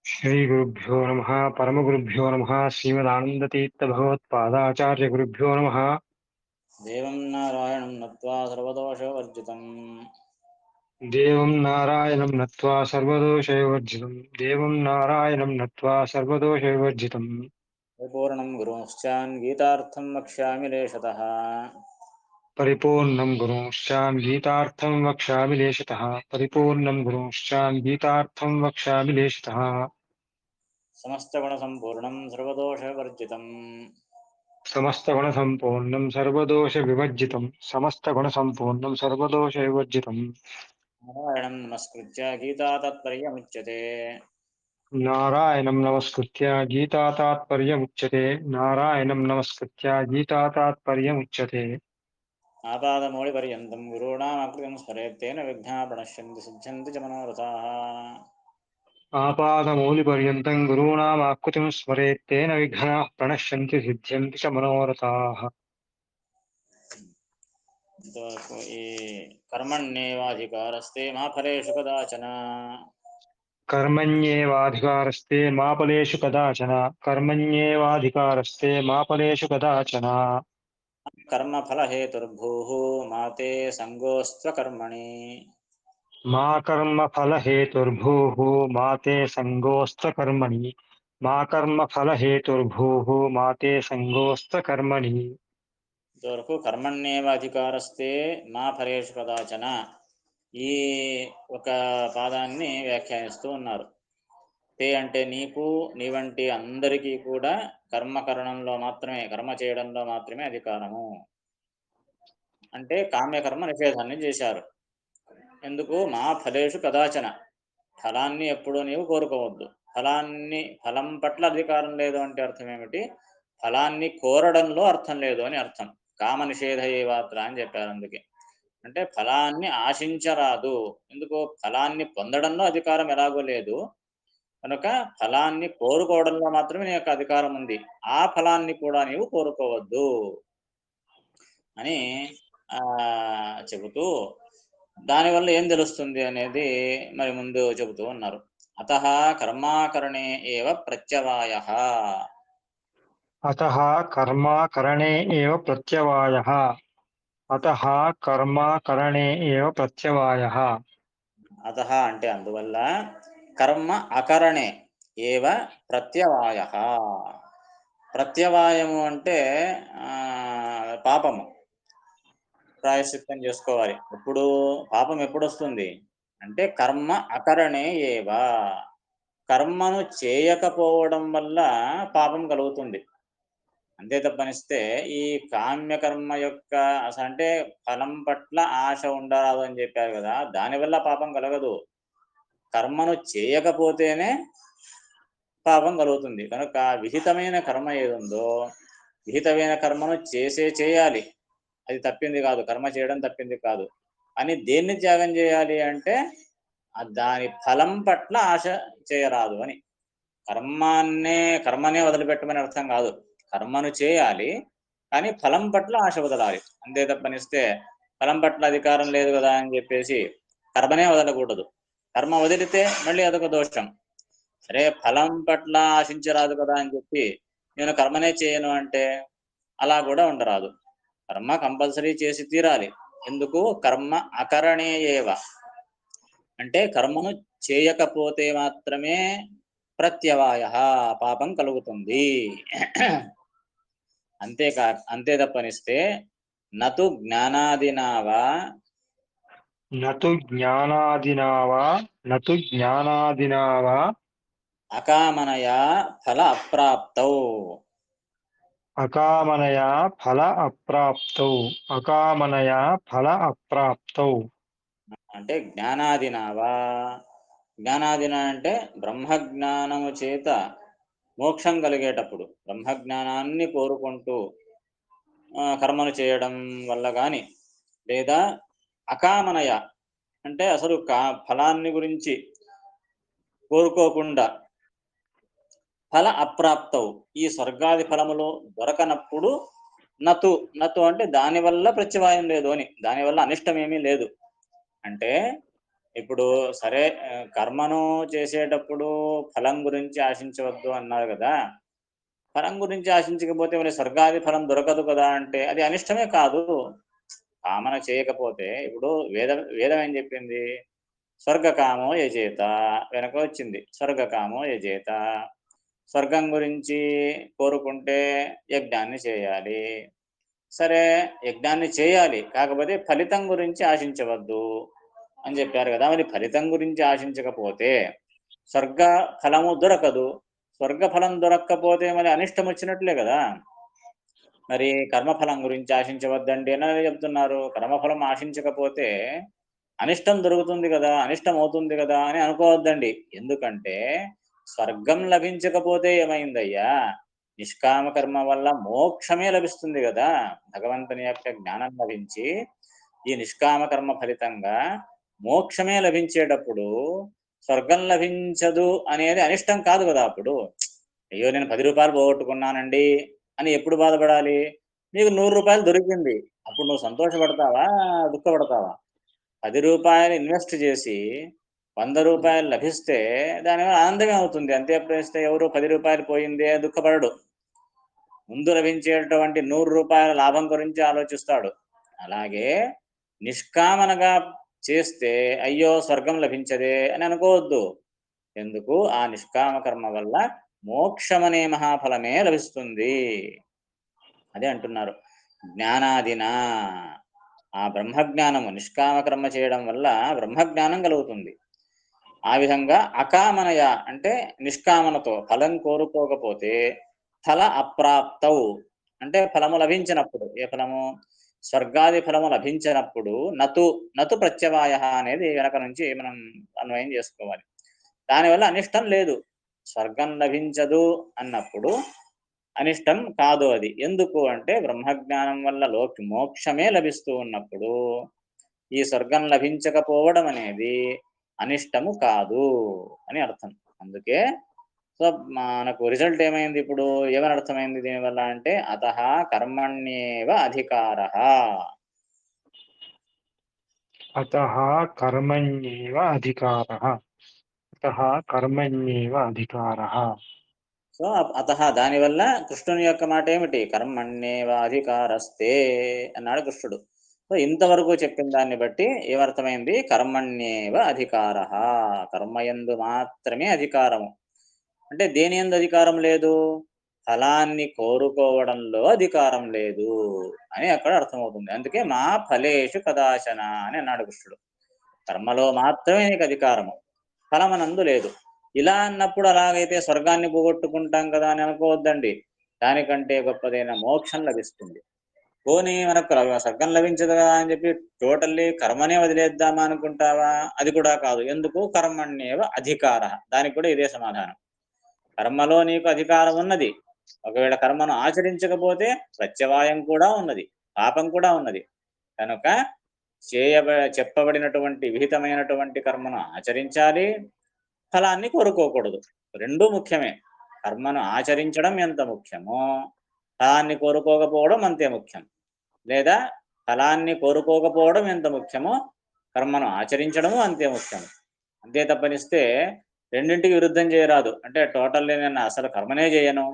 श्रीगुरुभ्यो नमः परमगुरुभ्यो नमः श्रीमदानन्दतीर्थभगवत्पादाचार्यगुरुभ्यो नमः। देवं नारायणं नत्वा सर्वदोषवर्जितं देवं नारायणं नत्वा सर्वदोषविवर्जितम् देवं नारायणं नत्वा सर्वदोषविवर्जितम् परिपूर्णं गुरुंश्चान् गीतार्थं वक्ष्यामि लेशतः। परिपूर्णं गुरुंश्चान् गीतार्थं वक्ष्यामि लेशतः परिपूर्णं गुरुंश्चान् गीतार्थं वक्ष्यामि लेशतः। समस्तगुणसम्पूर्णं सर्वदोषवर्जितं समस्तगुणसम्पूर्णं सर्वदोषविवर्जितं समस्तगुणसम्पूर्णं सर्वदोषविवर्जितम् नारायणं नमस्कृत्य गीता तत्पर्यमुच्यते। नारायणं नमस्कृत्य गीता तात्पर्यमुच्यते। नारायणं नमस्कृत्य गीता तात्पर्यमुच्यते। आपादमौलिपर्यन्तं गुरूणामाकृतिं स्मरेत् तेन विघ्नाः प्रणश्यन्ति सिद्ध्यन्ति च मनोरथाः। आपादमौलिपर्यन्तं गुरूणामाकृतिं स्मरेत् तेन विघ्नाः प्रणश्यन्ति सिद्ध्यन्ति च मनोरथाः। ये कर्मण्येवाधिकारस्ते मा फलेषु कदाचन। कर्मण्येवाधिकारस्ते मा फलेषु कदाचन। कर्मण्येवाधिकारस्ते मा फलेषु कदाचन। कर्मफलहेतुर्भूः मा ते सङ्गोऽस्त्वकर्मणि। मा कर्मफलहेतुर्भूः मा ते सङ्गोऽस्त्वकर्मणि। मा कर्मफलहेतुर्भूः मा ते सङ्गोऽस्त्वकर्मणि। ఇంతవరకు కర్మణ్యేవ అధికారస్తే మా ఫలేషు కదాచన ఈ ఒక పాదాన్ని వ్యాఖ్యానిస్తూ ఉన్నారు. తే అంటే నీకు, నీ వంటి అందరికీ కూడా కర్మకరణంలో మాత్రమే, కర్మ చేయడంలో మాత్రమే అధికారము. అంటే కామ్యకర్మ నిషేధాన్ని చేశారు. ఎందుకు? మా ఫలేషు కదాచన, ఫలాన్ని ఎప్పుడూ నీవు కోరుకోవద్దు. ఫలం పట్ల అధికారం లేదు అంటే అర్థం ఏమిటి? ఫలాన్ని కోరడంలో అర్థం లేదు అని అర్థం. కామ నిషేధ ఏవాత్ర అని చెప్పారు. అందుకే అంటే ఫలాన్ని ఆశించరాదు. ఎందుకు? ఫలాన్ని పొందడంలో అధికారం ఎలాగో లేదు కనుక ఫలాన్ని కోరుకోవడంలో మాత్రమే నీ యొక్క అధికారం ఉంది. ఆ ఫలాన్ని కూడా నీవు కోరుకోవద్దు అని చెబుతూ దానివల్ల ఏం తెలుస్తుంది అనేది మరి ముందు చెబుతూ ఉన్నారు. అతః కర్మాకరణే ఏవ ప్రత్యవాయః. अतः कर्माकरणे एव प्रत्यवायः। अतः कर्माकरणे एव प्रत्यवायः। అతః అంటే అందువల్ల, కర్మ అకరణే ఏవ ప్రత్యవాయః. ప్రత్యవాయము అంటే పాపము ప్రాయశ్చిత్తం చేసుకోవాలి. పాపం ఎప్పుడు వస్తుంది అంటే కర్మ అకరణే ఏవ, కర్మను చేయకపోవడం వల్ల పాపం కలుగుతుంది. అంతే తప్పనిస్తే ఈ కామ్యకర్మ యొక్క అంటే ఫలం పట్ల ఆశ ఉండరాదు అని చెప్పారు కదా, దానివల్ల పాపం కలగదు. కర్మను చేయకపోతేనే పాపం కలుగుతుంది. కనుక విహితమైన కర్మ ఏదుందో, విహితమైన కర్మను చేయాలి. అది తప్పింది కాదు, కర్మ చేయడం తప్పింది కాదు. అని దేన్ని త్యాగం చేయాలి అంటే దాని ఫలం పట్ల ఆశ చేయరాదు అని. కర్మనే వదిలిపెట్టమని అర్థం కాదు. కర్మను చేయాలి కానీ ఫలం పట్ల ఆశ వదలాలి. అంతే తప్పనిస్తే ఫలం పట్ల అధికారం లేదు కదా అని చెప్పేసి కర్మనే వదలకూడదు. కర్మ వదిలితే మళ్ళీ అదొక దోషం. సరే, ఫలం పట్ల ఆశించరాదు కదా అని చెప్పి నేను కర్మనే చేయను అంటే అలా కూడా ఉండరాదు. కర్మ కంపల్సరీ చేసి తీరాలి. ఎందుకు? కర్మ అకరణే ఏవ అంటే కర్మను చేయకపోతే మాత్రమే ప్రత్యవాయః పాపం కలుగుతుంది. అంతే తప్పనిస్తే నతు జ్ఞానాదినావా न तु ज्ञानादिना वा అకామనయా ఫల అప్రాప్తౌ. अकामनया फल अप्राप्तौ। अकामनया फल अप्राप्तौ। అంటే జ్ఞానాదినావా, జ్ఞానాదిన అంటే బ్రహ్మజ్ఞానము చేత మోక్షం కలిగేటప్పుడు బ్రహ్మజ్ఞానాన్ని కోరుకుంటూ కర్మను చేయడం వల్ల కానీ, లేదా అకామనయ అంటే అసలు ఫలాన్ని గురించి కోరుకోకుండా ఫల అప్రాప్తవు, ఈ స్వర్గాది ఫలములు దొరకనప్పుడు నతు అంటే దానివల్ల ప్రత్యవాయం లేదు అని, దానివల్ల అనిష్టం ఏమీ లేదు. అంటే ఇప్పుడు సరే కర్మను చేసేటప్పుడు ఫలం గురించి ఆశించవద్దు అన్నారు కదా! ఫలం గురించి ఆశించకపోతే మరి స్వర్గాది ఫలం దొరకదు కదా! అంటే అది అనిష్టమే కాదు. కామన చేయకపోతే ఇప్పుడు వేదం ఏం చెప్పింది? స్వర్గకామో యజేత వెనక వచ్చింది. స్వర్గకామో యజేత. స్వర్గం గురించి కోరుకుంటే యజ్ఞాన్ని చేయాలి. సరే యజ్ఞాన్ని చేయాలి. కాకపోతే ఫలితం గురించి ఆశించవద్దు అని చెప్పారు కదా! మరి ఫలితం గురించి ఆశించకపోతే స్వర్గ ఫలము దొరకదు. స్వర్గ ఫలం దొరక్కపోతే మరి అనిష్టం వచ్చినట్లే కదా! మరి కర్మఫలం గురించి ఆశించవద్దండి అని చెప్తున్నారు. కర్మఫలం ఆశించకపోతే అనిష్టం దొరుకుతుంది గదా! అనిష్టం అవుతుంది గదా! అని అనుకోవద్దండి. ఎందుకంటే స్వర్గం లభించకపోతే ఏమైందయ్యా? నిష్కామ కర్మ వల్ల మోక్షమే లభిస్తుంది గదా! భగవంతుని యొక్క జ్ఞానం లభించి, ఈ నిష్కామ కర్మ ఫలితంగా మోక్షమే లభించేటప్పుడు స్వర్గం లభించదు అనేది అనిష్టం కాదు గదా! అప్పుడు. అయ్యో! నేను రూ. 10 పోగొట్టుకున్నానండి అని ఎప్పుడు బాధపడాలి? నీకు రూ. 100 దొరికింది. అప్పుడు నువ్వు సంతోషపడతావా? దుఃఖపడతావా? రూ. 10 ఇన్వెస్ట్ చేసి రూ. 100 లభిస్తే దానివల్ల ఆనందమే అవుతుంది. అంతే తప్పిస్తే ఎవరు రూ. 10 పోయిందే దుఃఖపడడు. ముందు లభించేటువంటి రూ. 100 లాభం గురించి ఆలోచిస్తాడు. అలాగే నిష్కామనగా చేస్తే అయ్యో! స్వర్గం లభించదే అని అనుకోవద్దు. ఎందుకు? ఆ నిష్కామ కర్మ వల్ల మోక్షమనే మహాఫలమే లభిస్తుంది. అదే అంటున్నారు. జ్ఞానాదినా ఆ బ్రహ్మజ్ఞానము నిష్కామ కర్మ చేయడం వల్ల బ్రహ్మజ్ఞానం కలుగుతుంది. ఆ విధంగా అకామనయ అంటే నిష్కామనతో ఫలం కోరుకోకపోతే ఫల అప్రాప్తౌ అంటే ఫలము లభించినప్పుడు ఏ ఫలము? స్వర్గాది ఫలము లభించినప్పుడు నతు ప్రత్యవాయ అనేది వెనక నుంచి మనం అన్వయం చేసుకోవాలి. దానివల్ల అనిష్టం లేదు. స్వర్గం లభించదు అన్నప్పుడు అనిష్టం కాదు అది. ఎందుకు అంటే బ్రహ్మజ్ఞానం వల్ల మోక్షమే లభిస్తూ ఉన్నప్పుడు ఈ స్వర్గం లభించకపోవడం అనేది అనిష్టము కాదు అని అర్థం. అందుకే సో, మనకు రిజల్ట్ ఏమైంది ఇప్పుడు? ఏమని అర్థమైంది దీనివల్ల అంటే అతః కర్మణ్యేవ అధికారః. అతః కర్మణ్యేవ అధికారः. అతః కర్మణ్యేవ అధికారः. సో, అతః దానివల్ల కృష్ణుని యొక్క మాట ఏమిటి? కర్మణ్యేవ అధికారస్తే అన్నాడు కృష్ణుడు. సో, ఇంతవరకు చెప్పిన దాన్ని బట్టి ఏమర్థమైంది? కర్మణ్యేవ అధికారః. కర్మయందు మాత్రమే అధికారము. అంటే దేని యందు అధికారం లేదు? ఫలాన్ని కోరుకోవడంలో అధికారం లేదు అని అక్కడ అర్థమవుతుంది. అందుకే మా ఫలేషు కదాచన అని అన్నాడు కృష్ణుడు. కర్మలో మాత్రమే నీకు అధికారము. ఫలమనందు లేదు. ఇలా అన్నప్పుడు అలాగైతే స్వర్గాన్ని పోగొట్టుకుంటాం కదా అని అనుకోవద్దండి. దానికంటే గొప్పదైన మోక్షం లభిస్తుంది. పోనీ మనకు స్వర్గం లభించదు కదా అని చెప్పి టోటల్లీ కర్మనే వదిలేద్దామా అనుకుంటావా? అది కూడా కాదు. ఎందుకు? కర్మణ్యేవ అధికారః. దానికి కూడా ఇదే సమాధానం. కర్మలో నీకు అధికారం ఉన్నది. ఒకవేళ కర్మను ఆచరించకపోతే ప్రత్యవాయం కూడా ఉన్నది. పాపం కూడా ఉన్నది. కనుక చెప్పబడినటువంటి విహితమైనటువంటి కర్మను ఆచరించాలి. ఫలాన్ని కోరుకోకూడదు. రెండూ ముఖ్యమే. కర్మను ఆచరించడం ఎంత ముఖ్యమో, ఫలాన్ని కోరుకోకపోవడం అంతే ముఖ్యం. లేదా ఫలాన్ని కోరుకోకపోవడం ఎంత ముఖ్యమో, కర్మను ఆచరించడము అంతే ముఖ్యం. అంతే తప్పనిస్తే రెండింటికి విరుద్ధం చేయరాదు. అంటే టోటల్లీ నేను అసలు కర్మనే చేయను.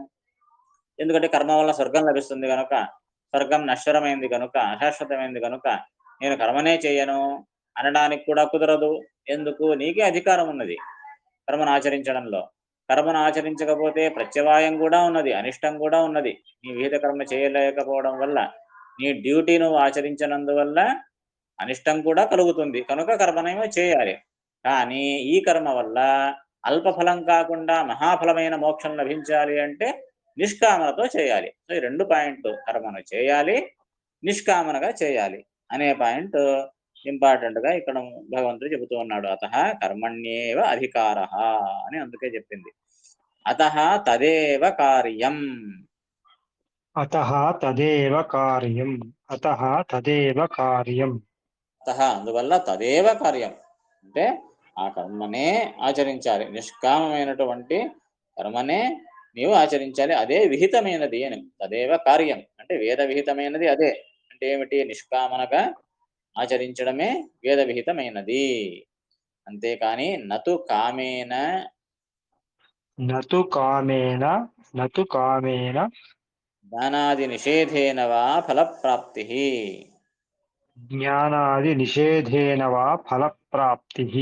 ఎందుకంటే కర్మ వల్ల స్వర్గం లభిస్తుంది గనక, స్వర్గం నశ్వరమైంది గనుక, అశాశ్వతమైంది గనుక, నేను కర్మనే చేయను అనడానికి కూడా కుదరదు. ఎందుకు? నీకే అధికారం ఉన్నది కర్మను ఆచరించడంలో. కర్మను ఆచరించకపోతే ప్రత్యవాయం కూడా ఉన్నది, అనిష్టం కూడా ఉన్నది. నీ విహిత కర్మ చేయలేకపోవడం వల్ల, నీ డ్యూటీ నువ్వు ఆచరించనందువల్ల అనిష్టం కూడా కలుగుతుంది. కనుక కర్మనేమో చేయాలి. కానీ ఈ కర్మ వల్ల అల్ప ఫలం కాకుండా మహాఫలమైన మోక్షం లభించాలి అంటే నిష్కామనతో చేయాలి. సో, ఈ 2 పాయింట్లు కర్మను చేయాలి, నిష్కామనగా చేయాలి అనే పాయింట్ ఇంపార్టెంట్‌గా ఇక్కడ భగవంతుడు చెబుతూ ఉన్నాడు. అతః కర్మణ్యేవ అధికారః అని అందుకే చెప్పింది. అతః తదేవ కార్యం. అతః తదేవ కార్యం. అతః తదేవ కార్యం. అందువల్ల తదేవ కార్యం. అంటే ఆ కర్మనే ఆచరించాలి. నిష్కామమైనటువంటి కర్మనే నీవు ఆచరించాలి. అదే విహితమైనది అని. తదేవ కార్యం అంటే వేద విహితమైనది అదే. అంటే ఏమిటి? నిష్కామనగా ఆచరించడమే వేద విహితమైనది. అంతేకాని నతు కామేన నతు కామేన నతు కామేన జ్ఞానాది నిషేధేన వా ఫలప్రాప్తి. జ్ఞానాది నిషేధేన వా ఫలప్రాప్తిః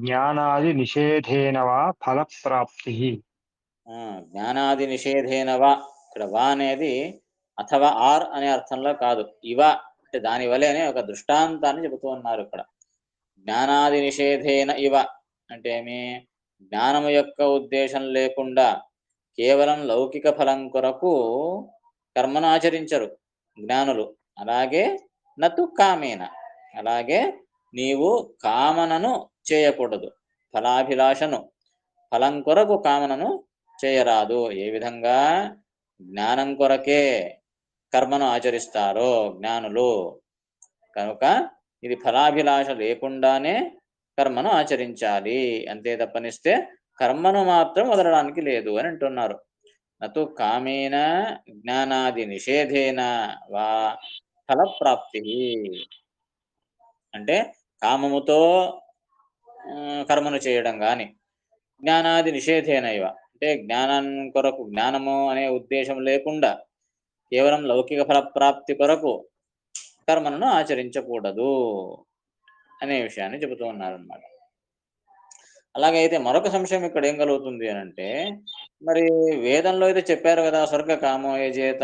జ్ఞానాది నిషేధేన వా ఫలప్రాప్తిః జ్ఞానాది నిషేధేన వా, ఇక్కడ వా అనేది అథవా ఆర్ అనే అర్థంలో కాదు, ఇవ అంటే దాని వలె అనే ఒక దృష్టాంతాన్ని చెబుతూ ఉన్నారు ఇక్కడ. జ్ఞానాది నిషేధేన ఇవ అంటే ఏమి, జ్ఞానము యొక్క ఉద్దేశం లేకుండా కేవలం లౌకిక ఫలం కొరకు కర్మను ఆచరించరు జ్ఞానులు. అలాగే నతు కామేన, అలాగే నీవు కామనను చేయకూడదు, ఫలాభిలాషను, ఫలం కొరకు కామనను చేయరాదు. ఏ విధంగా జ్ఞానం కొరకే కర్మను ఆచరిస్తారో జ్ఞానులు, కనుక ఇది ఫలాభిలాష లేకుండానే కర్మను ఆచరించాలి, అంతే తప్పనిస్తే కర్మను మాత్రం వదలడానికి లేదు అని అంటున్నారు. నతు కామేన జ్ఞానాది నిషేధేన వా ఫలప్రాప్తి, అంటే కామముతో కర్మను చేయడం కానీ, జ్ఞానాది నిషేధేన ఇవ అంటే జ్ఞానం కొరకు, జ్ఞానము అనే ఉద్దేశం లేకుండా కేవలం లౌకిక ఫలప్రాప్తి కొరకు కర్మలను ఆచరించకూడదు అనే విషయాన్ని చెబుతూ ఉన్నారన్నమాట. అలాగైతే మరొక సంశయం ఇక్కడ ఏం కలుగుతుంది అని అంటే, మరి వేదంలో అయితే చెప్పారు కదా స్వర్గ కామో యజేత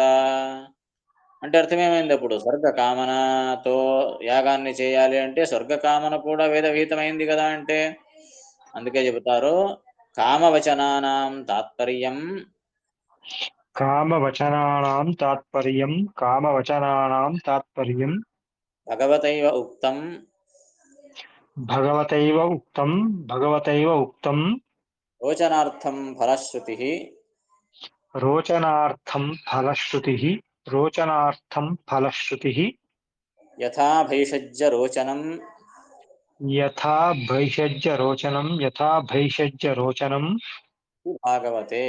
అంటే అర్థమేమైంది అప్పుడు? స్వర్గ కామనతో యాగాన్ని చేయాలి అంటే స్వర్గ కామన కూడా వేద విహితమైంది కదా అంటే, అందుకే చెబుతారు కామవచనానాం తాత్పర్యం కామవచనానాం తాత్పర్యం కామవచనానాం తాత్పర్యం భగవతైవ ఉక్తం భగవతైవ ఉక్తం భగవతైవ ఉక్తం రోచనార్థం ఫలశ్రుతి రోచనార్థం ఫలశ్రుతిః రోచనార్థం ఫలశ్రుతిః యథా భైషజ్య రోచనం యథా భైషజ్య రోచనం యథా భైషజ్య రోచనం భాగవతే.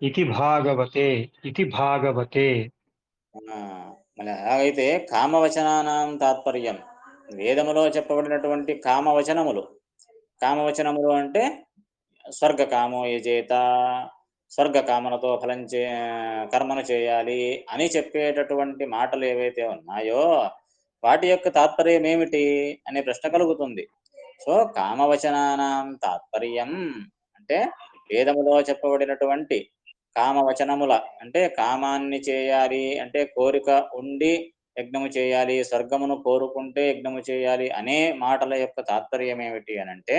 ఇతి భాగవతే ఇతి భాగవతే మళ్ళీ అలాగైతే కామవచనానాం తాత్పర్యం, వేదములో చెప్పబడినటువంటి కామవచనములు, కామవచనములు అంటే స్వర్గ కామో యజేత, స్వర్గ కామనతో కర్మను చేయాలి అని చెప్పేటటువంటి మాటలు ఏవైతే ఉన్నాయో వాటి యొక్క తాత్పర్యం ఏమిటి అనే ప్రశ్న కలుగుతుంది. సో కామవచనానాం తాత్పర్యం అంటే వేదములో చెప్పబడినటువంటి కామవచనముల అంటే కామాన్ని చేయాలి అంటే కోరిక ఉండి యజ్ఞము చేయాలి, స్వర్గమును కోరుకుంటే యజ్ఞము చేయాలి అనే మాటల యొక్క తాత్పర్యం ఏమిటి అని అంటే,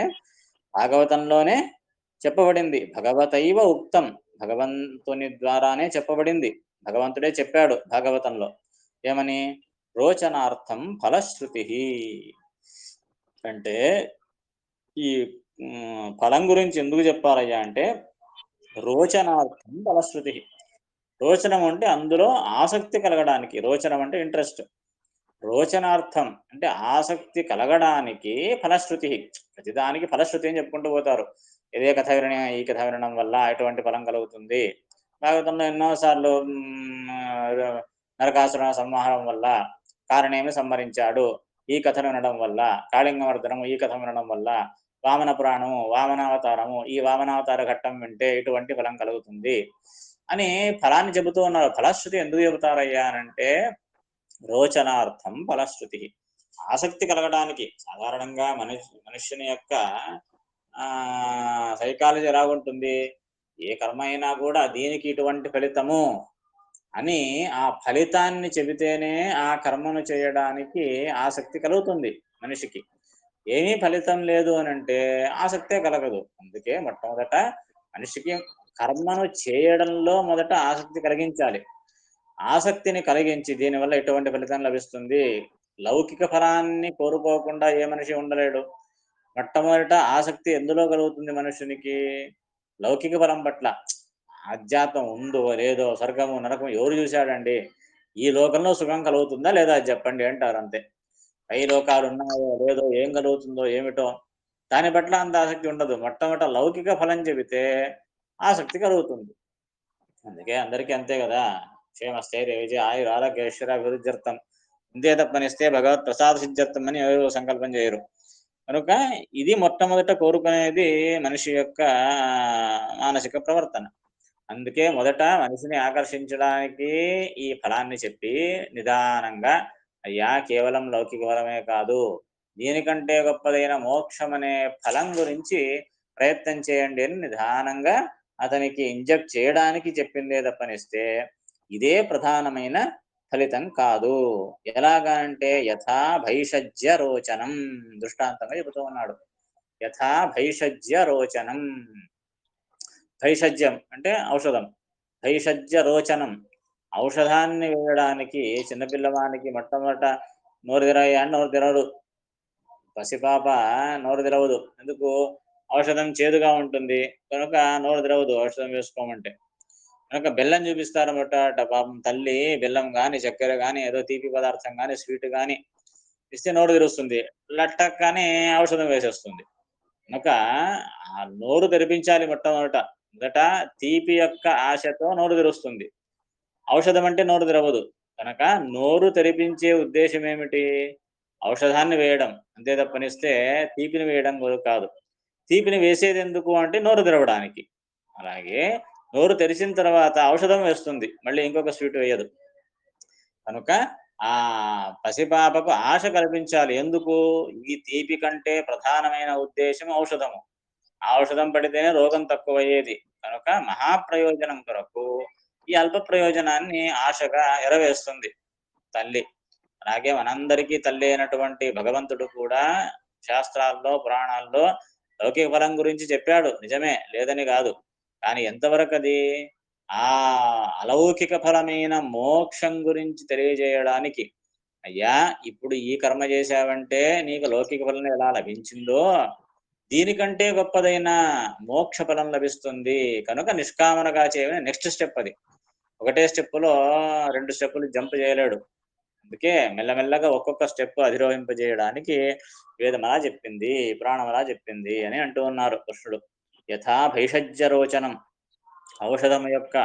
భాగవతంలోనే చెప్పబడింది. భగవతైవ ఉక్తం, భగవంతుని ద్వారానే చెప్పబడింది, భగవంతుడే చెప్పాడు భాగవతంలో. ఏమని? రోచనార్థం ఫలశ్రుతి అంటే ఈ ఫలం గురించి ఎందుకు చెప్పాలయ్యా అంటే, రోచనార్థం ఫలశ్రుతి. రోచనం అంటే అందులో ఆసక్తి కలగడానికి, రోచనం అంటే ఇంట్రెస్ట్, రోచనార్థం అంటే ఆసక్తి కలగడానికి ఫలశ్రుతి. ప్రతిదానికి ఫలశ్రుతి అని చెప్పుకుంటూ పోతారు. ఇదే కథ విన ఈ కథ వినడం వల్ల ఎటువంటి ఫలం కలుగుతుంది, భాగవతంలో ఎన్నోసార్లు నరకాసుర సంహారం వల్ల కారణేమి సంహరించాడు, ఈ కథను వినడం వల్ల, కాళింగవర్ధనము ఈ కథ వినడం వల్ల, వామన పురాణము వామనావతారము ఈ వామనావతార ఘట్టం వింటే ఇటువంటి ఫలం కలుగుతుంది అని ఫలాన్ని చెబుతూ ఉన్నారు. ఫలశ్రుతి ఎందుకు చెబుతారయ్యా అనంటే రోచనార్థం ఫలశ్రుతి, ఆసక్తి కలగడానికి. సాధారణంగా మనుష్యుని యొక్క సైకాలజీ ఎలా ఉంటుంది, ఏ కర్మ అయినా కూడా దీనికి ఇటువంటి ఫలితము అని ఆ ఫలితాన్ని చెబితేనే ఆ కర్మను చేయడానికి ఆసక్తి కలుగుతుంది మనిషికి. ఏమీ ఫలితం లేదు అని అంటే ఆసక్తే కలగదు. అందుకే మొట్టమొదట మనిషికి కర్మను చేయడంలో మొదట ఆసక్తి కలిగించాలి. ఆసక్తిని కలిగించి దీనివల్ల ఎటువంటి ఫలితం లభిస్తుంది, లౌకిక ఫలాన్ని కోరుకోకుండా ఏ మనిషి ఉండలేడు. మొట్టమొదట ఆసక్తి ఎందులో కలుగుతుంది మనుషునికి? లౌకిక ఫలం పట్ల. ఆధ్యాత్మం ఉందో లేదో, స్వర్గము నరకము ఎవరు చూశాడండి? ఈ లోకంలో సుఖం కలుగుతుందా లేదా అది చెప్పండి అంటారు అంతే. పై లోకాలు ఉన్నాయో లేదో, ఏం కలుగుతుందో ఏమిటో దాని పట్ల అంత ఆసక్తి ఉండదు. మొట్టమొదట లౌకిక ఫలం చెబితే ఆసక్తి కలుగుతుంది. అందుకే అందరికీ అంతే కదా, క్షేమస్థైర్య విజయ ఆయుర ఆరోగ్య ఐశ్వర్య అభివృద్ధ్యర్థం ఇంతే తప్పనిస్తే భగవత్ ప్రసాద సిద్ధ్యర్థం అని ఎవరు సంకల్పం చేయరు. కనుక ఇది మొట్టమొదట కోరుకునేది మనిషి యొక్క మానసిక ప్రవర్తన. అందుకే మొదట మనిషిని ఆకర్షించడానికి ఈ ఫలాన్ని చెప్పి నిదానంగా, అయ్యా కేవలం లౌకిక ఫలమే కాదు, దీనికంటే గొప్పదైన మోక్షం అనే ఫలం గురించి ప్రయత్నం చేయండి అని నిదానంగా అతనికి ఇంజెక్ట్ చేయడానికి చెప్పిందే తప్పనిస్తే ఇదే ప్రధానమైన ఫలితం కాదు. ఎలాగా అంటే యథా భైషజ్య రోచనం, దృష్టాంతంగా చెబుతూ ఉన్నాడు. యథా భైషజ్య రోచనం, భైషజ్యం అంటే ఔషధం, భైషజ్య రోచనం ఔషధాన్ని వేయడానికి చిన్నపిల్లవానికి మొట్టమొదట నోరు తెరవయ్యా అని నోరు తెరవదు. పసిపాప నోరు తెరవదు. ఎందుకు? ఔషధం చేదుగా ఉంటుంది కనుక నోరు తెరవదు ఔషధం వేసుకోమంటే. కనుక బెల్లం చూపిస్తారన్నమాట. పాపం తల్లి బెల్లం గాని, చక్కెర గాని, ఏదో తీపి పదార్థం గాని, స్వీట్ గాని ఇస్తే నోరు తెరుస్తుంది. లట్టక్కని ఔషధం వేసేస్తుంది. కనుక ఆ నోరు తెరిపించాలి మొట్టమొదట. మొదట తీపి యొక్క ఆశతో నోరు తెరుస్తుంది. ఔషధం అంటే నోరు తెరవదు. కనుక నోరు తెరిపించే ఉద్దేశ్యం ఏమిటి? ఔషధాన్ని వేయడం. అంతే తప్పనిస్తే తీపిని వేయడం కాదు. తీపిని వేసేదెందుకు అంటే నోరు తెరవడానికి. అలాగే నోరు తెరిచిన తర్వాత ఔషధం వేస్తుంది. మళ్ళీ ఇంకొక స్వీట్ వేయదు. కనుక ఆ పసిపాపకు ఆశ కల్పించాలి. ఎందుకు? ఈ తీపి కంటే ప్రధానమైన ఉద్దేశ్యం ఔషధము. ఆ ఔషధం పడితేనే రోగం తక్కువయ్యేది. కనుక మహాప్రయోజనం కొరకు ఈ అల్ప ప్రయోజనాన్ని ఆశగా ఎరవేస్తుంది తల్లి. అలాగే మనందరికీ తల్లి అయినటువంటి భగవంతుడు కూడా శాస్త్రాల్లో, పురాణాల్లో లౌకిక ఫలం గురించి చెప్పాడు. నిజమే, లేదని కాదు. కానీ ఎంతవరకది? ఆ అలౌకిక ఫలమైన మోక్షం గురించి తెలియజేయడానికి, అయ్యా ఇప్పుడు ఈ కర్మ చేశావంటే నీకు లౌకిక ఫలం ఎలా లభించిందో, దీనికంటే గొప్పదైన మోక్ష ఫలం లభిస్తుంది. కనుక నిష్కామనగా చేయమని నెక్స్ట్ స్టెప్ అది. ఒకటే స్టెప్పులో 2 స్టెప్పులు జంప్ చేయలేడు. అందుకే మెల్లమెల్లగా ఒక్కొక్క స్టెప్ అధిరోహింపజేయడానికి వేదం అలా చెప్పింది, పురాణం అలా చెప్పింది అని అంటూ ఉన్నారు కృష్ణుడు. యథా భైషజ్యరోచనం, ఔషధం యొక్క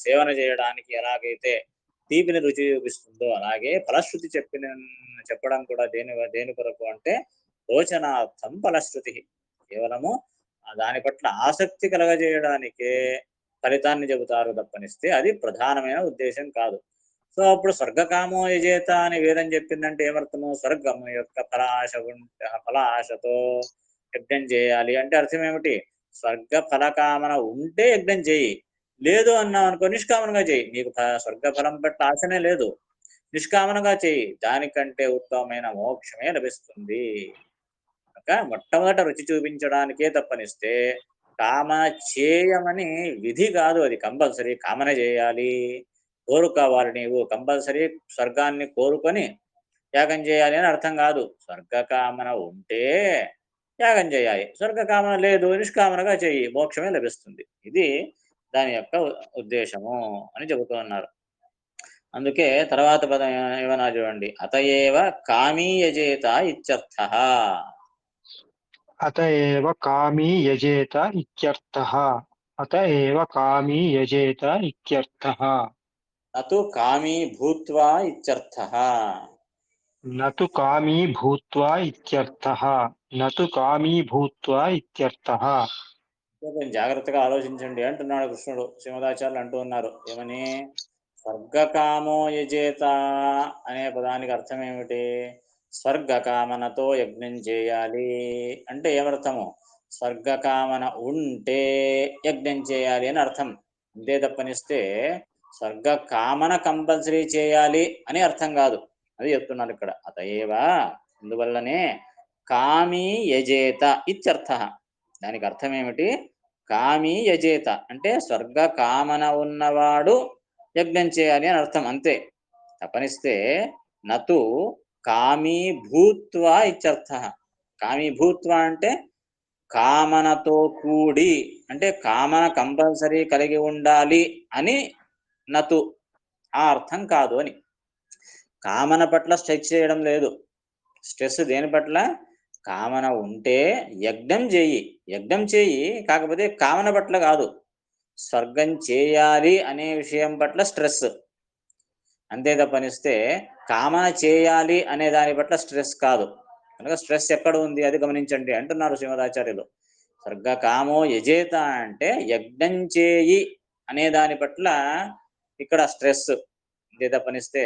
సేవన చేయడానికి ఎలాగైతే తీపిని రుచి చూపిస్తుందో, అలాగే ఫలశ్రుతి చెప్పడం కూడా దేని కొరకు అంటే రోచనార్థం ఫలశ్రుతి. కేవలము దాని పట్ల ఆసక్తి కలగజేయడానికే ఫలితాన్ని చెబుతారు తప్పనిస్తే అది ప్రధానమైన ఉద్దేశం కాదు. సో అప్పుడు స్వర్గకామో యజేత అని వేదం చెప్పిందంటే ఏమర్థము? స్వర్గము యొక్క ఫల ఆశతో యజ్ఞం చేయాలి అంటే అర్థం ఏమిటి? స్వర్గ ఫలకామన ఉంటే యజ్ఞం చేయి, లేదు అన్నావు అనుకో నిష్కామనగా చేయి. నీకు స్వర్గ ఫలం పట్ల ఆశనే లేదు, నిష్కామనగా చేయి, దానికంటే ఉత్తమమైన మోక్షమే లభిస్తుంది. కనుక మొట్టమొదట రుచి చూపించడానికే తప్పనిస్తే కామన చేయమని విధి కాదు. అది కంపల్సరీ కామన చేయాలి, కోరుకోవాలి. నీవు కంపల్సరీ స్వర్గాన్ని కోరుకొని యాగం చేయాలి అని అర్థం కాదు. స్వర్గకామన ఉంటే యాగం చేయాలి, స్వర్గకామన లేదు నిష్కామనగా చెయ్యి, మోక్షమే లభిస్తుంది. ఇది దాని యొక్క ఉద్దేశము అని చెబుతూ ఉన్నారు. అందుకే తర్వాత పదం ఏమన్నా చూడండి, అతయేవ కామీ యజేత ఇత్యర్థః. అత ఏవ కామీ యజేత ఇత్యర్థః. అత ఏవ కామీ యజేత ఇత్యర్థః. నతు కామీ భూత్వా ఇత్యర్థః. నతు కామీ భూత్వా ఇత్యర్థః. నతు కామీ భూత్వా ఇత్యర్థః. కొంచెం జాగ్రత్తగా ఆలోచించండి అంటున్నాడు కృష్ణుడు. శ్రీమదాచార్యులు అంటూ ఉన్నారు ఏమని? స్వర్గకామో యజేత అనే పదానికి అర్థం ఏమిటి? స్వర్గకామనతో యజ్ఞం చేయాలి అంటే ఏమర్థము? స్వర్గకామన ఉంటే యజ్ఞం చేయాలి అని అర్థం. అంతే తప్పనిస్తే స్వర్గకామన కంపల్సరీ చేయాలి అని అర్థం కాదు. అది చెప్తున్నారు ఇక్కడ. అతయేవా, అందువల్లనే కామీ యజేత ఇత్యర్థ. దానికి అర్థం ఏమిటి? కామీ యజేత అంటే స్వర్గ కామన ఉన్నవాడు యజ్ఞం చేయాలి అని అర్థం, అంతే తప్పనిస్తే నతు కామీ భూత్వా ఇత్యర్థ. కామీ భూత్వా అంటే కామనతో కూడి, అంటే కామన కంపల్సరీ కలిగి ఉండాలి అని నతు, ఆ అర్థం కాదు అని. కామన పట్ల స్ట్రెచ్ చేయడం లేదు. స్ట్రెస్ దేని పట్ల? కామన ఉంటే యజ్ఞం చేయి, యజ్ఞం చేయి, కాకపోతే కామన పట్ల కాదు. స్వర్గం చేయాలి అనే విషయం పట్ల స్ట్రెస్, అంతే తప్పనిస్తే కామన చేయాలి అనే దాని పట్ల స్ట్రెస్ కాదు. కనుక స్ట్రెస్ ఎక్కడ ఉంది అది గమనించండి అంటున్నారు శ్రీమదాచార్యులు. స్వర్గకామో యజేత అంటే యజ్ఞం చేయి అనే దాని పట్ల ఇక్కడ స్ట్రెస్. అంతే తప్పనిస్తే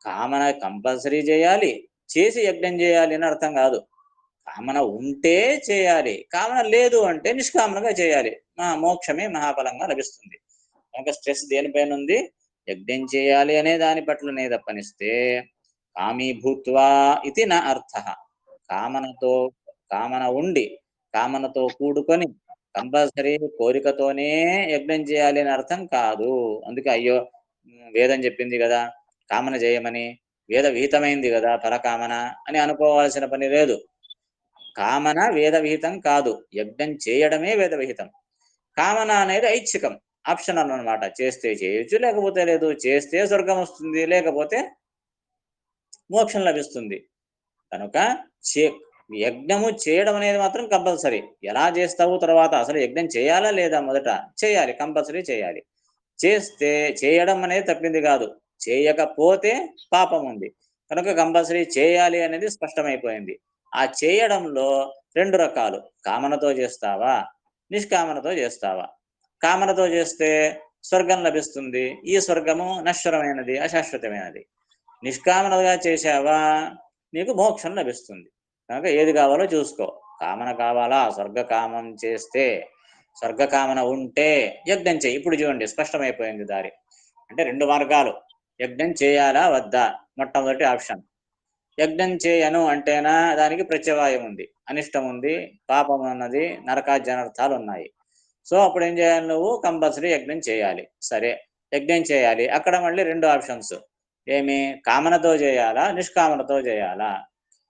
కామన కంపల్సరీ చేయాలి, చేసి యజ్ఞం చేయాలి అని అర్థం కాదు. కామన ఉంటే చేయాలి, కామన లేదు అంటే నిష్కామనగా చేయాలి. మోక్షమే మహాఫలంగా లభిస్తుంది. కనుక స్ట్రెస్ దేనిపైన ఉంది? యజ్ఞం చేయాలి అనే దాని పట్లనే తప్పనిస్తే కామీ భూత్వా ఇది నా అర్థ. కామనతో కామన ఉండి కామనతో కూడుకొని కంపల్సరీ కోరికతోనే యజ్ఞం చేయాలి అని అర్థం కాదు. అందుకే అయ్యో వేదం చెప్పింది కదా కామన చేయమని, వేద విహితమైంది కదా పరకామన అని అనుకోవాల్సిన పని లేదు. కామన వేద విహితం కాదు, యజ్ఞం చేయడమే వేద విహితం. కామన అనేది ఐచ్ఛికం, ఆప్షనల్ అనమాట. చేస్తే చేయొచ్చు, లేకపోతే లేదు. చేస్తే స్వర్గం వస్తుంది, లేకపోతే మోక్షం లభిస్తుంది. కనుక యజ్ఞము చేయడం అనేది మాత్రం కంపల్సరీ. ఎలా చేస్తావు తర్వాత, అసలు యజ్ఞం చేయాలా లేదా? మొదట చేయాలి, కంపల్సరీ చేయాలి. చేస్తే చేయడం అనేది తప్పింది కాదు, చేయకపోతే పాపం ఉంది. కనుక కంపల్సరీ చేయాలి అనేది స్పష్టమైపోయింది. ఆ చేయడంలో రెండు రకాలు, కామనతో చేస్తావా, నిష్కామనతో చేస్తావా. కామనతో చేస్తే స్వర్గం లభిస్తుంది, ఈ స్వర్గము నశ్వరమైనది, అశాశ్వతమైనది. నిష్కామనగా చేశావా నీకు మోక్షం లభిస్తుంది. కనుక ఏది కావాలో చూసుకో. కామన కావాలా, స్వర్గకామం చేస్తే, స్వర్గకామన ఉంటే యజ్ఞం చేయి. ఇప్పుడు చూడండి స్పష్టమైపోయింది దారి. అంటే రెండు మార్గాలు, యజ్ఞం చేయాలా వద్దా. మొట్టమొదటి ఆప్షన్, యజ్ఞం చేయను అంటేనా దానికి ప్రత్యవాయం ఉంది, అనిష్టం ఉంది, పాపం ఉన్నది, నరకాజనర్థాలు ఉన్నాయి. సో అప్పుడు ఏం చేయాలి? నువ్వు కంపల్సరీ యజ్ఞం చేయాలి. సరే యజ్ఞం చేయాలి, అక్కడ మళ్ళీ రెండు ఆప్షన్స్. ఏమి? కామనతో చేయాలా, నిష్కామనతో చేయాలా.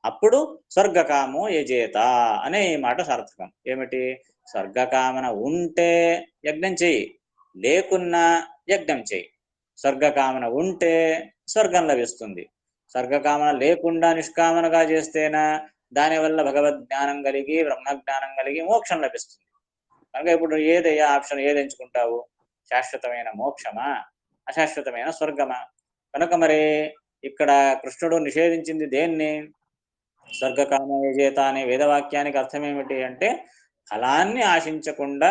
అప్పుడు స్వర్గకామో యజేత అనే ఈ మాట సార్థకం. ఏమిటి? స్వర్గకామన ఉంటే యజ్ఞం చెయ్యి, లేకున్నా యజ్ఞం చెయ్యి. స్వర్గకామన ఉంటే స్వర్గం లభిస్తుంది, స్వర్గకామన లేకుండా నిష్కామనగా చేస్తేనా దానివల్ల భగవద్ జ్ఞానం కలిగి బ్రహ్మజ్ఞానం కలిగి మోక్షం లభిస్తుంది. కనుక ఇప్పుడు ఏదయ్యా ఆప్షన్, ఏది ఎంచుకుంటావు? శాశ్వతమైన మోక్షమా, అశాశ్వతమైన స్వర్గమా? కనుక మరి ఇక్కడ కృష్ణుడు నిషేధించింది దేన్ని? స్వర్గకామయజేత అనే వేదవాక్యానికి అర్థం ఏమిటి అంటే ఫలాన్ని ఆశించకుండా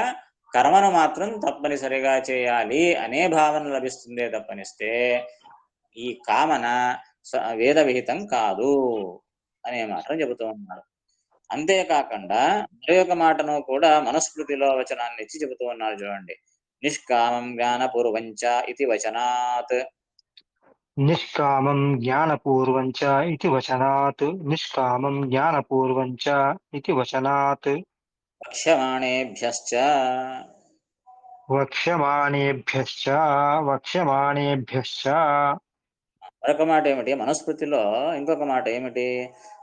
కర్మను మాత్రం తప్పనిసరిగా చేయాలి అనే భావన లభిస్తుందే తప్పనిస్తే ఈ కామన వేద విహితం కాదు అనే మాటను చెబుతూ ఉన్నారు. అంతేకాకుండా మరొక మాటను కూడా మనుస్మృతిలో వచనాన్ని ఇచ్చి చెబుతూ ఉన్నారు. చూడండి, నిష్కామం జ్ఞానపూర్వంచ ఇది వచనాత్. నిష్కామం జ్ఞానపూర్వం చ ఇతి వచనాత్. నిష్కామం జ్ఞానపూర్వం చ ఇతి వచనాత్. వక్ష్యమాణేభ్యశ్చ. వక్ష్యమాణేభ్యశ్చ. వక్ష్యమాణేభ్యశ్చ. మరొక మాట ఏమిటి? మనుస్మృతిలో ఇంకొక మాట ఏమిటి?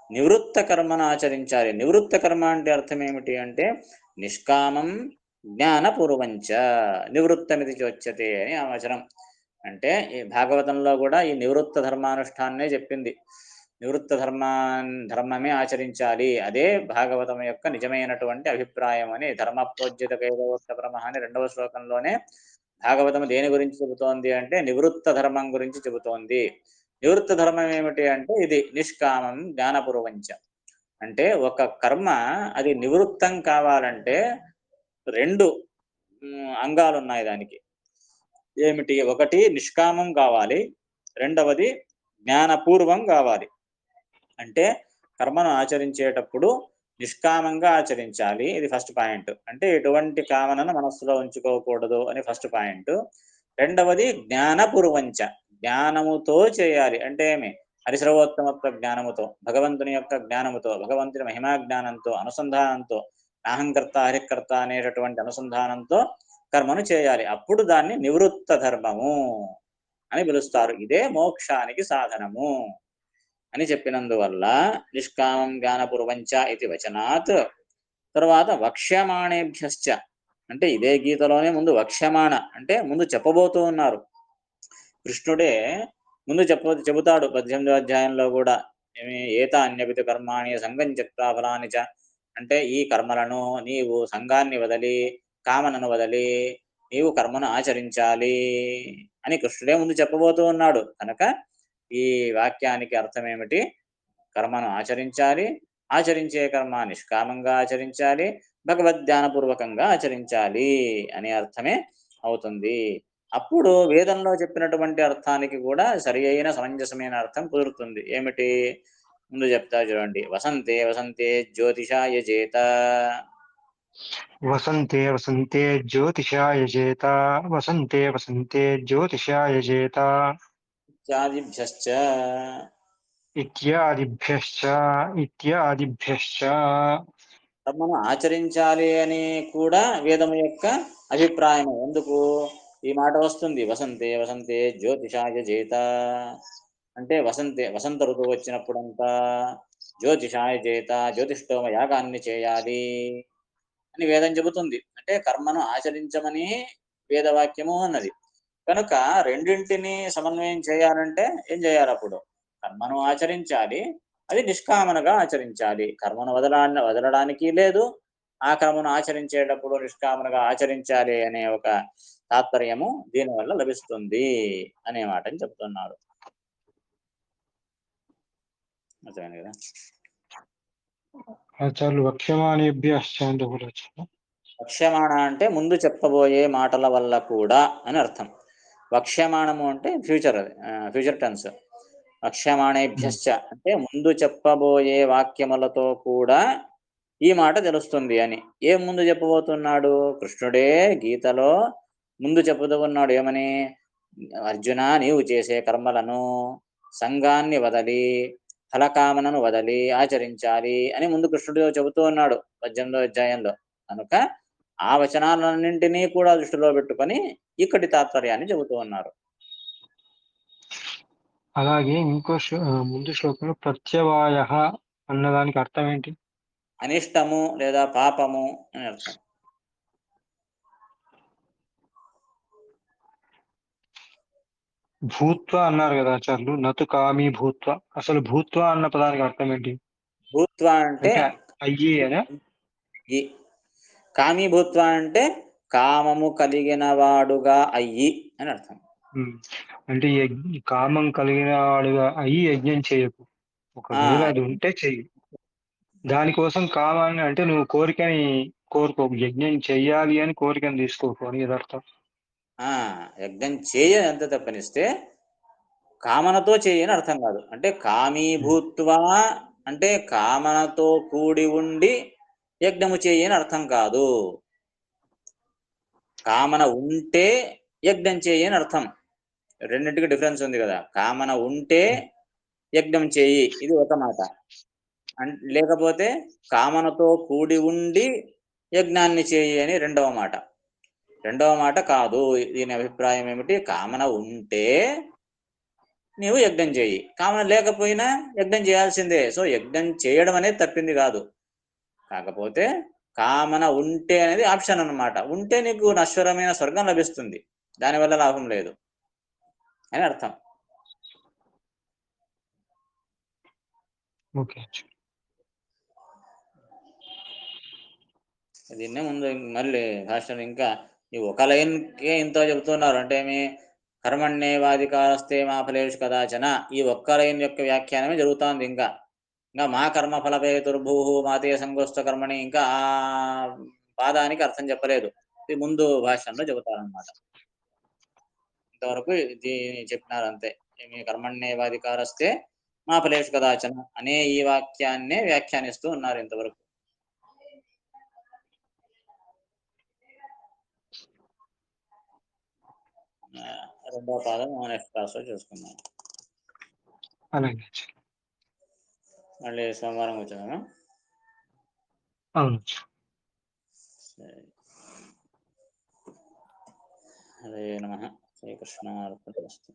నివృత్త కర్మను ఆచరించాలి. నివృత్త కర్మ అంటే అర్థం ఏమిటి అంటే నిష్కామం జ్ఞానపూర్వంచ నివృత్తమిది చోచ్యతే అని ఆ వచనం. అంటే ఈ భాగవతంలో కూడా ఈ నివృత్త ధర్మానుష్ఠాన్నే చెప్పింది. నివృత్త ధర్మమే ఆచరించాలి, అదే భాగవతం యొక్క నిజమైనటువంటి అభిప్రాయం అని ధర్మప్రోజ్యత కైవోక్త బ్రహ్మ అని 2వ శ్లోకంలోనే భాగవతం దేని గురించి చెబుతోంది అంటే నివృత్త ధర్మం గురించి చెబుతోంది. నివృత్త ధర్మం ఏమిటి అంటే ఇది నిష్కామం జ్ఞానపూర్వంచ. అంటే ఒక కర్మ అది నివృత్తం కావాలంటే రెండు అంగాలు ఉన్నాయి దానికి. ఏమిటి? ఒకటి నిష్కామం కావాలి, రెండవది జ్ఞానపూర్వం కావాలి. అంటే కర్మను ఆచరించేటప్పుడు నిష్కామంగా ఆచరించాలి, ఇది ఫస్ట్ పాయింట్. అంటే ఎటువంటి కామనను మనస్సులో ఉంచుకోకూడదు అని ఫస్ట్ పాయింట్. రెండవది జ్ఞానపూర్వంచ, జ్ఞానముతో చేయాలి. అంటే ఏమి? హరిసర్వోత్తమత్వ జ్ఞానముతో, భగవంతుని యొక్క జ్ఞానముతో, భగవంతుని మహిమా జ్ఞానంతో, అనుసంధానంతో, నాహంకర్త హరికర్త అనేటటువంటి అనుసంధానంతో కర్మను చేయాలి. అప్పుడు దాన్ని నివృత్త ధర్మము అని పిలుస్తారు. ఇదే మోక్షానికి సాధనము అని చెప్పినందువల్ల నిష్కామం జ్ఞానపూర్వంచ ఇది వచనాత్. తర్వాత వక్ష్యమాణేభ్యశ్చ అంటే ఇదే గీతలోనే ముందు వక్ష్యమాణ అంటే ముందు చెప్పబోతూ ఉన్నారు. కృష్ణుడే ముందు చెబుతాడు 18వ అధ్యాయంలో కూడా. ఏమి? ఏత అన్యపిత కర్మాణి సంగం త్యక్త్వా ఫలాని చ. అంటే ఈ కర్మలను నీవు సంఘాన్ని వదలి, కామనను వదలి నీవు కర్మను ఆచరించాలి అని కృష్ణుడే ముందు చెప్పబోతూ ఉన్నాడు. కనుక ఈ వాక్యానికి అర్థం ఏమిటి? కర్మను ఆచరించాలి, ఆచరించే కర్మ నిష్కామంగా ఆచరించాలి, భగవద్ధ్యానపూర్వకంగా ఆచరించాలి అనే అర్థమే అవుతుంది. అప్పుడు వేదంలో చెప్పినటువంటి అర్థానికి కూడా సరి అయిన సమంజసమైన అర్థం కుదురుతుంది. ఏమిటి? ముందు చెప్తా చూడండి. వసంతే వసంతే జ్యోతిషాయ చేత వసంతే వసంతే జ్యోతిషా యజేత వసంతే వసంతే జ్యోతిషా యజేత ఇత్యాదిభ్యశ్చ ఇత్యాదిభ్యశ్చ ఇత్యాదిభ్యశ్చ కర్మను ఆచరించాలి అని కూడా వేదము యొక్క అభిప్రాయం. ఎందుకు ఈ మాట వస్తుంది? వసంతే వసంతే జ్యోతిషాయ చేత అంటే వసంత ఋతువు వచ్చినప్పుడంతా జ్యోతిషాయ చేత జ్యోతిష్ఠోమ యాగాన్ని చేయాలి అని వేదం చెబుతుంది. అంటే కర్మను ఆచరించమని వేదవాక్యము అన్నది. కనుక రెండింటిని సమన్వయం చేయాలంటే ఏం చేయాలి? అప్పుడు కర్మను ఆచరించాలి, అది నిష్కామనగా ఆచరించాలి. కర్మను వదలడానికి లేదు, ఆ కర్మను ఆచరించేటప్పుడు నిష్కామనగా ఆచరించాలి అనే ఒక తాత్పర్యము దీనివల్ల లభిస్తుంది అనే మాటని చెప్తున్నారు. అర్థమైంది కదా? ఆచార్యులు వక్ష్యమాణేభ్యశ్చ అంటే కూడా వచ్చిందా? వక్ష్యమాణ అంటే ముందు చెప్పబోయే మాటల వల్ల కూడా అని అర్థం. వక్ష్యమాణము అంటే ఫ్యూచర్, అది ఫ్యూచర్ టెన్స్. వక్ష్యమాణేభ్యశ్చ అంటే ముందు చెప్పబోయే వాక్యములతో కూడా ఈ మాట తెలుస్తుంది అని. ఏం ముందు చెప్పబోతున్నాడు? కృష్ణుడే గీతలో ముందు చెబుతూ ఉన్నాడు. ఏమని? అర్జున, నీవు చేసే కర్మలను సంఘాన్ని వదలి ఫలకామనను వదలి ఆచరించాలి అని ముందు కృష్ణుడు చెబుతూ ఉన్నాడు 18వ అధ్యాయంలో. కనుక ఆ వచనాలన్నింటినీ కూడా దృష్టిలో పెట్టుకొని ఇక్కడి తాత్పర్యాన్ని చెబుతూ ఉన్నారు. అలాగే ముందు శ్లోకంలో ప్రత్యవాయ అన్నదానికి అర్థం ఏంటి? అనిష్టము లేదా పాపము అని అర్థం. భూత్వ అన్నారు కదా ఆచార్యులు, నతు కామీ భూత్వ. అసలు భూత్వ అన్న పదానికి అర్థం ఏంటి? భూత్వ అంటే అంటే అయ్యి అనే. ఈ కామీభూత్వ అంటే కామము కలిగిన వాడుగా అయ్యి అని అర్థం. అంటే కామం కలిగిన వాడుగా అయ్యి యజ్ఞం చేయకు. ఆ ఒకవేళ అది ఉంటే చెయ్యి. దానికోసం కామాన్ని అంటే నువ్వు కోరికని కోరుకోకు, యజ్ఞం చెయ్యాలి అని కోరికని తీసుకోకు అని ఇది అర్థం. యజ్ఞం చేయని ఎంత తప్పనిస్తే కామనతో చేయని అర్థం కాదు. అంటే కామీభూత్వా అంటే కామనతో కూడి ఉండి యజ్ఞము చేయని అర్థం కాదు. కామన ఉంటే యజ్ఞం చేయని అర్థం. రెండింటికి డిఫరెన్స్ ఉంది కదా. కామన ఉంటే యజ్ఞం చేయి, ఇది ఒక మాట. లేకపోతే కామనతో కూడి ఉండి యజ్ఞాన్ని చేయి అని రెండవ మాట. రెండవ మాట కాదు. దీని అభిప్రాయం ఏమిటి? కామన ఉంటే నీవు యజ్ఞం చేయి, కామన లేకపోయినా యజ్ఞం చేయాల్సిందే. సో యజ్ఞం చేయడం అనేది తప్పింది కాదు. కాకపోతే కామన ఉంటే అనేది ఆప్షన్ అన్నమాట. ఉంటే నీకు నశ్వరమైన స్వర్గం లభిస్తుంది, దానివల్ల లాభం లేదు అని అర్థం. ఓకే. దీన్నే ముందు మళ్ళీ భాషలు ఇంకా ఈ ఒక లైన్కే ఇంత చెబుతున్నారు. అంటే ఏమి? కర్మణ్యేవాధికారస్తే మా ఫలేషు కదాచన. ఈ ఒక్క లైన్ యొక్క వ్యాఖ్యానమే జరుగుతోంది. ఇంకా మా కర్మ ఫలపేతుర్భూ మాతే సంగోస్త కర్మని, ఇంకా ఆ పాదానికి అర్థం చెప్పలేదు. ఇది ముందు భాషల్లో చెబుతారనమాట. ఇంతవరకు దీన్ని చెప్పినారు అంతే. ఏమి? కర్మణ్యేవాధికారస్తే మా ఫలేషు కదాచన అనే ఈ వాక్యాన్నే వ్యాఖ్యానిస్తూ ఉన్నారు ఇంతవరకు. రెండవ పాదం నెక్స్ట్ క్లాస్లో చూసుకుందాం. అలాగే. మళ్ళీ సోమవారం వచ్చాము. అవును. హరే నమః. శ్రీకృష్ణార్పణమస్తు.